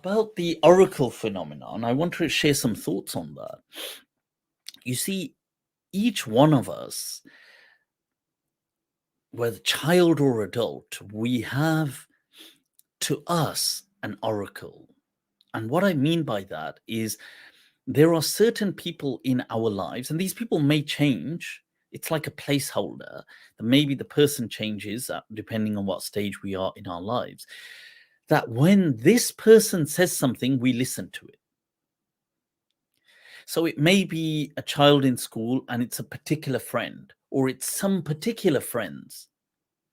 About the oracle phenomenon, I want to share some thoughts on that. You see, each one of us, whether child or adult, we have to us an oracle. And what I mean by that is there are certain people in our lives, and these people may change. It's like a placeholder that maybe the person changes depending on what stage we are in our lives. That when this person says something, we listen to it. So it may be a child in school and it's a particular friend, or it's some particular friends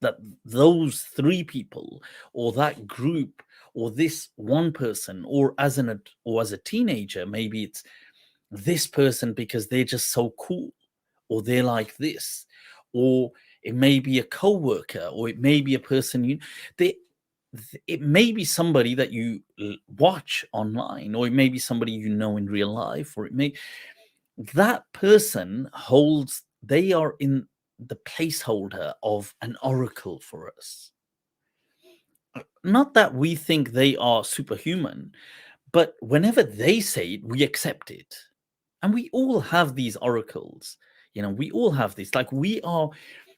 that those three people or that group or this one person or as a teenager, maybe it's this person because they're just so cool, or they're like this, or it may be a co-worker, or it may be a person they it may be somebody that you watch online, or it may be somebody you know in real life, or it may that person holds they are in the placeholder of an oracle for us. Not that we think they are superhuman, but whenever they say it, we accept it. And we all have these oracles. We all have this. Like we are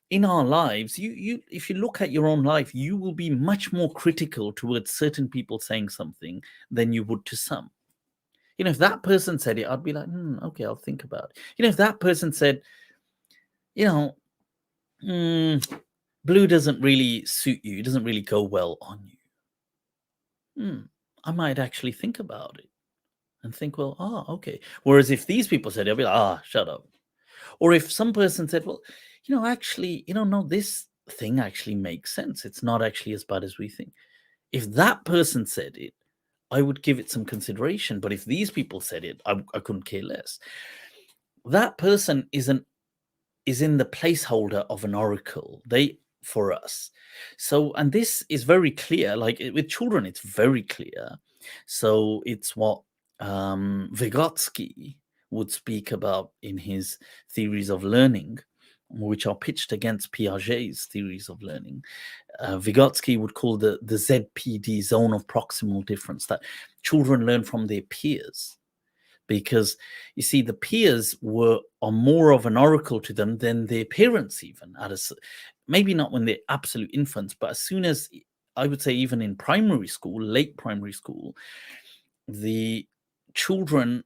in our lives, you if you look at your own life, you will be much more critical towards certain people saying something than you would to some. If that person said it, I'd be like, okay, I'll think about it. If that person said, you know, blue doesn't really suit you, it doesn't really go well on you. I might actually think about it and think, well, okay. Whereas if these people said it, I'd be like, shut up. Or if some person said, well, actually, no, this thing actually makes sense. It's not actually as bad as we think. If that person said it, I would give it some consideration. But if these people said it, I couldn't care less. That person is in the placeholder of an oracle. For us. So, and this is very clear. Like with children, it's very clear. So it's what Vygotsky would speak about in his theories of learning, which are pitched against Piaget's theories of learning. Vygotsky would call the ZPD, zone of proximal difference, that children learn from their peers. Because you see, the peers are more of an oracle to them than their parents, even maybe not when they're absolute infants, but as soon as, I would say, even in primary school, late primary school, the children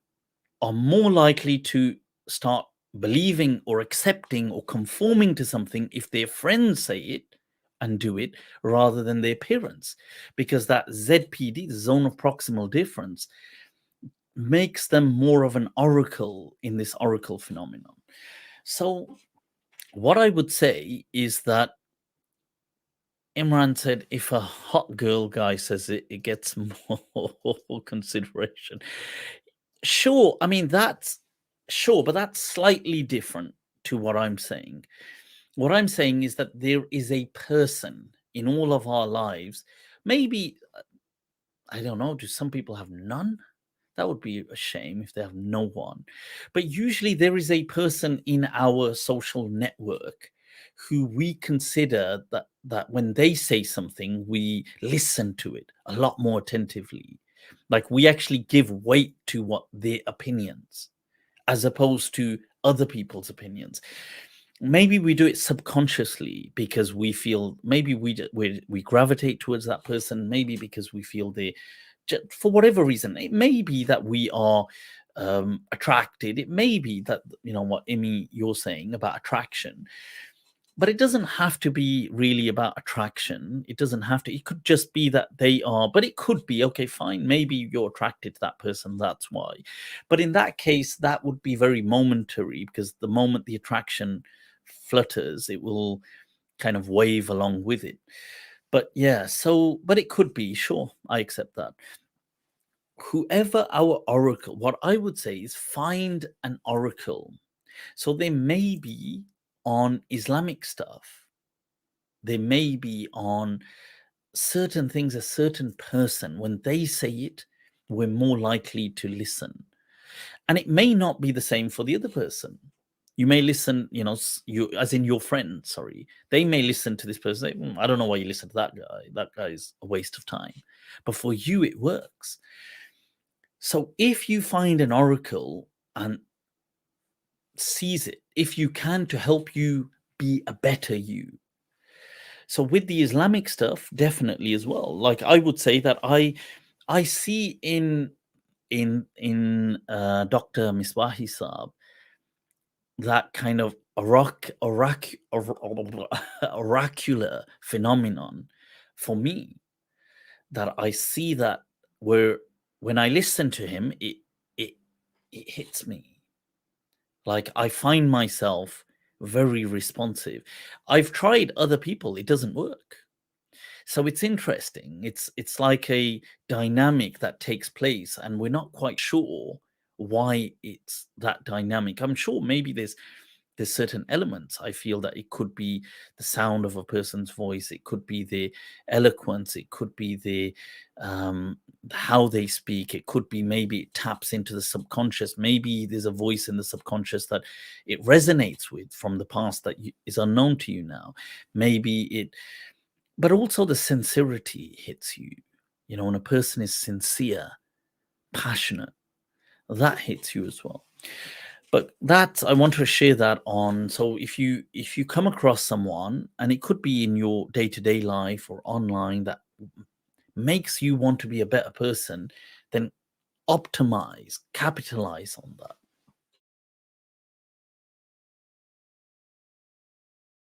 are more likely to start believing or accepting or conforming to something if their friends say it and do it rather than their parents, because that ZPD, the zone of proximal difference, makes them more of an oracle in this oracle phenomenon. So what I would say is that Imran said if a hot girl guy says it, it gets more consideration. Sure, I mean, that's sure, but that's slightly different to what I'm saying. What I'm saying is that there is a person in all of our lives. Maybe, I don't know, do some people have none? That would be a shame if they have no one. But usually there is a person in our social network who we consider that when they say something, we listen to it a lot more attentively. Like we actually give weight to what their opinions as opposed to other people's opinions. Maybe we do it subconsciously because we feel, maybe we gravitate towards that person, maybe because we feel they, for whatever reason. It may be that we are attracted. It may be that, what Imi you're saying about attraction, but it doesn't have to be really about attraction. It doesn't have to. It could just be that they are, but it could be, okay, fine, maybe you're attracted to that person, that's why. But in that case, that would be very momentary, because the moment the attraction flutters, it will kind of wave along with it. But yeah, but it could be, sure, I accept that. Whoever our oracle, what I would say is find an oracle. So they may be on Islamic stuff, they may be on certain things. A certain person, when they say it, we're more likely to listen. And it may not be the same for the other person. You may listen, you know, you as in your friend, sorry, they may listen to this person, say, I don't know why you listen to that guy. That guy is a waste of time. But for you, it works. So if you find an oracle and seize it, if you can, to help you be a better you. So with the Islamic stuff, definitely as well. Like I would say that I see in Dr. Misbahi Saab that kind of oracular phenomenon for me, that I see that where when I listen to him, it hits me. Like I find myself very responsive. I've tried other people, it doesn't work. So it's interesting. It's like a dynamic that takes place, and we're not quite sure why it's that dynamic. I'm sure maybe there's certain elements. I feel that it could be the sound of a person's voice, it could be the eloquence, it could be the how they speak, it could be maybe it taps into the subconscious, maybe there's a voice in the subconscious that it resonates with from the past that is unknown to you now. Maybe it, but also the sincerity hits you. You know, when a person is sincere, passionate, that hits you as well. But that I want to share that on. So if you come across someone, and it could be in your day-to-day life or online, that makes you want to be a better person, then optimize, capitalize on that.